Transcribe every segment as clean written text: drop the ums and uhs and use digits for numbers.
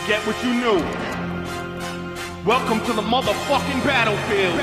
Forget what you knew. Welcome to the motherfucking battlefield.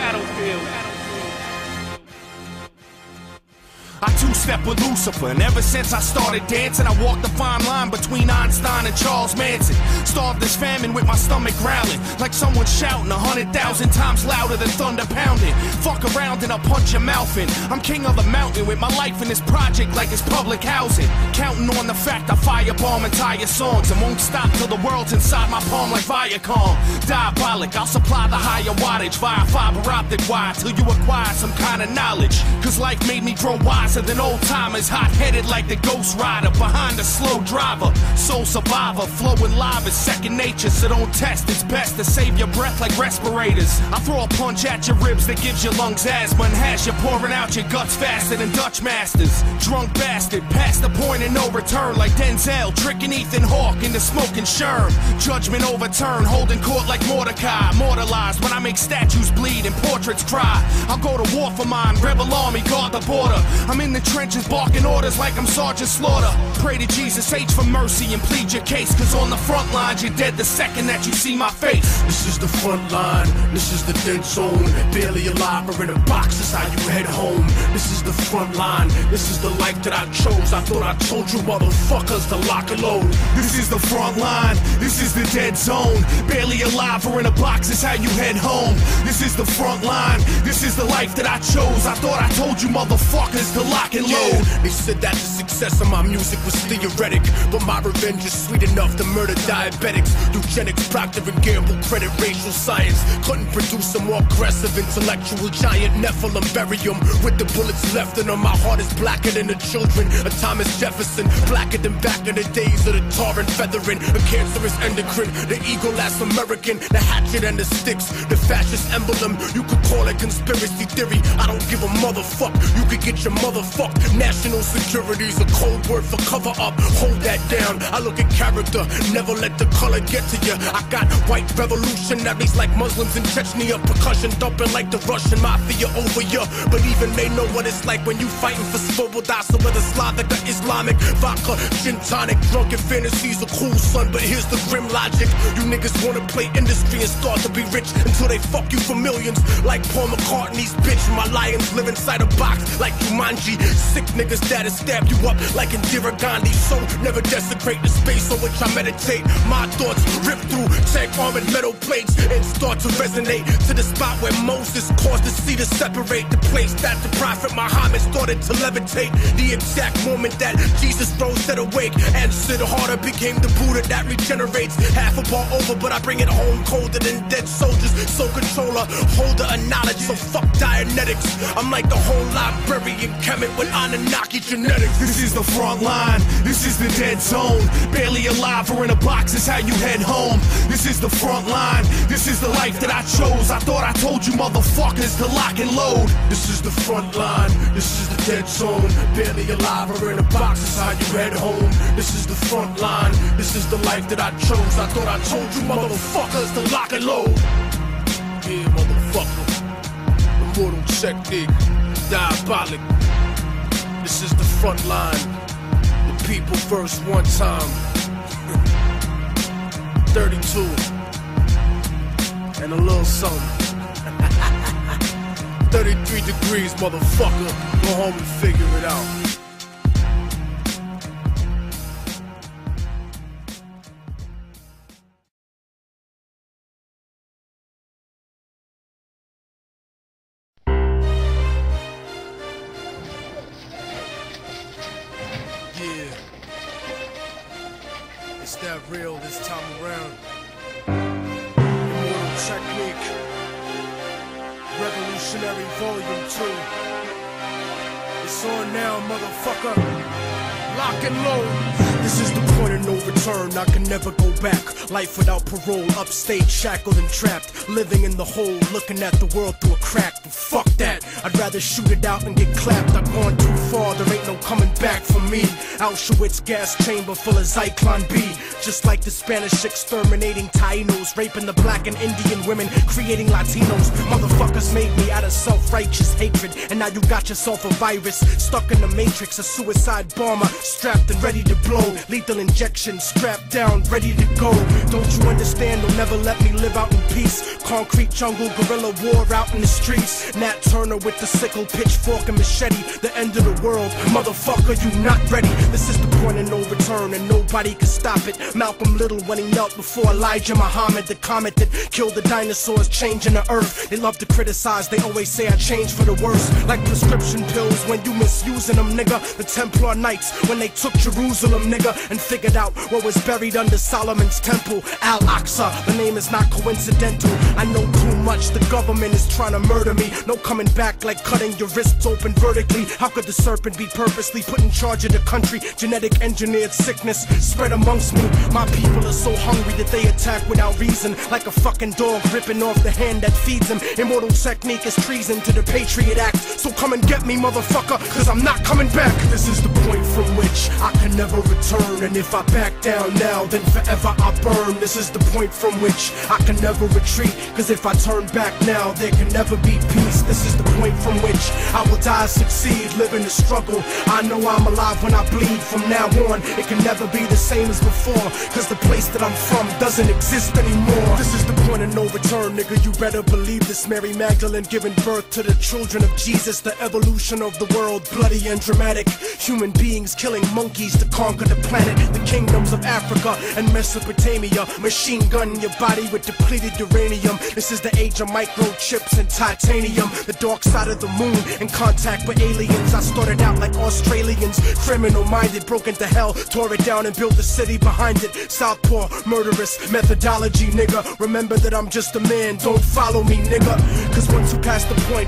I two-step with Lucifer, and ever since I started dancing, I walked the fine line between Einstein and Charles Manson. Starved this famine with my stomach growling, like someone shouting 100,000 times louder than thunder pounding. Fuck around and I'll punch your mouth in. I'm king of the mountain with my life in this project like it's public housing. Counting on the fact I firebomb entire songs and won't stop till the world's inside my palm like Viacom. Diabolic, I'll supply the higher wattage via fiber optic wire till you acquire some kind of knowledge. Cause life made me grow wiser than old timers, hot-headed like the Ghost Rider behind a slow driver. Soul survivor, flowing live is second nature, so don't test. It's best to save your breath like respirators. I throw a punch at your ribs that gives your lungs asthma and has you pouring out your guts faster than Dutch masters. Drunk bastard, past the point of no return like Denzel, tricking Ethan Hawke into smoking Sherm. Judgment overturned, holding court like Mordecai. Immortalized when I make statues bleed and portraits cry. I'll go to war for mine, rebel army, guard the border. I'm in the trenches barking orders like I'm Sergeant Slaughter. Pray to Jesus H for mercy and plead your case, cause on the front lines you're dead the second that you see my face. This is the front line, this is the dead zone. Barely alive or in a box, is how you head home. This is the front line, this is the life that I chose. I thought I told you motherfuckers to lock and load. This is the front line, this is the dead zone. Barely alive or in a box, is how you head home. This is the front line, this is the life that I chose. I thought I told you motherfuckers to lock and load. They said that the success of my music was theoretic, but my revenge is sweet enough to murder diabetics. Eugenics, Procter & Gamble, credit racial science. Couldn't produce a more aggressive intellectual giant. Nephilim, bury him with the bullets left in him. My heart is blacker than the children of Thomas Jefferson, blacker than back in the days of the tar and feathering. A cancerous endocrine, the eagle-ass American, the hatchet and the sticks, the fascist emblem. You could call it conspiracy theory, I don't give a motherfuck. You could get your motherfucked. National security's a code word for cover up. Hold that down, I look at character, never let the color get to you. I got white revolutionaries like Muslims in Chechnya, percussion dumping like the Russian mafia over you. But even they know what it's like when you fighting for Svoboda. So whether Slavic or Islamic, vodka, gin tonic, drunken fantasies are cool, son, but here's the grim logic. You niggas wanna play industry and start to be rich until they fuck you for millions. Like Paul McCartney's bitch, my lions live inside a box like Jumanji. Sick niggas that'll stab you up like Indira Gandhi. So never desecrate the space on which I meditate. My thoughts rip through tank armored metal plates and start to resonate to the spot where Moses caused the sea to separate. The place that the prophet Muhammad started to levitate. The exact moment that Jesus rose set awake and Siddhartha became the Buddha that regenerates. Half a bar over, but I bring it home colder than dead soldiers. So controller, holder of knowledge, so fuck Dianetics. I'm like the whole librarian Kemet with Anunnaki genetics. This is the front line, this is the dead zone. Barely alive or in a box is how you head home. This is the front line, this is the life that I chose. I thought I told you motherfuckers to lock and load. This is the front line, this is the dead zone. Barely alive or in a box is how you head home. This is the front line, this is the life that I chose. I thought I told you motherfuckers to lock and load. Yeah, motherfucker, immortal technique, diabolic. This is the front line, the people first one time. 32 and a little something. 33 degrees, motherfucker. Go home and figure it out. Yeah, it's that real this time around. Immortal technique, revolutionary volume 2. It's on now, motherfucker. Lock and load. This is the point of no return, I can never go back. Life without parole, upstate, shackled and trapped. Living in the hole, looking at the world through a crack. But fuck that, I'd rather shoot it out and get clapped. I've gone too far, there ain't no coming back for me. Auschwitz gas chamber full of Zyklon B. Just like the Spanish exterminating Tainos, raping the black and Indian women, creating Latinos. Motherfuckers made me out of self-righteous hatred, and now you got yourself a virus stuck in the matrix, a suicide bomber strapped and ready to blow. lethal injection, strapped down, ready to go. Don't you understand? They'll never let me live out in peace. Concrete jungle, guerrilla war out in the streets. Nat Turner with the sickle, pitchfork and machete. The end of the world, motherfucker, you not ready. This is the point of no return and nobody can stop it. Malcolm Little when he knelt before Elijah Muhammad, the comet that killed the dinosaurs, changing the earth. They love to criticize, they always say I changed for the worse. Like prescription pills when you misusing them, nigga. The Templar Knights when they took Jerusalem, nigga, and figured out what was buried under Solomon's temple, Al-Aqsa. The name is not coincidental. I know too much, the government is trying to murder me. No coming back like cutting your wrists open vertically. How could the serpent be purposely put in charge of the country? Genetic engineered sickness spread amongst me. My people are so hungry that they attack without reason, like a fucking dog ripping off the hand that feeds him. Immortal technique is treason to the Patriot Act. So come and get me, motherfucker, cause I'm not coming back. This is the point from which I can never return, and if I back down now, then forever I burn. This is the point from which I can never retreat, cause if I turn back now, there can never be peace. This is the point from which I will die, succeed, live in the struggle. I know I'm alive when I bleed. From now on, it can never be the same as before, cause the place that I'm from doesn't exist anymore. This is the point of no return, nigga, you better believe this. Mary Magdalene giving birth to the children of Jesus. The evolution of the world, bloody and dramatic. Human beings killing monkeys to conquer the planet. The kingdoms of Africa and Mesopotamia. Machine gun your body with depleted uranium. This is the age of microchips and titanium. The dark side of the moon, in contact with aliens. I started out like Australians, criminal minded, broke into hell, tore it down and built a city behind it. Southpaw, murderous methodology, nigga. Remember that I'm just a man, don't follow me, nigga. Cause once you pass the point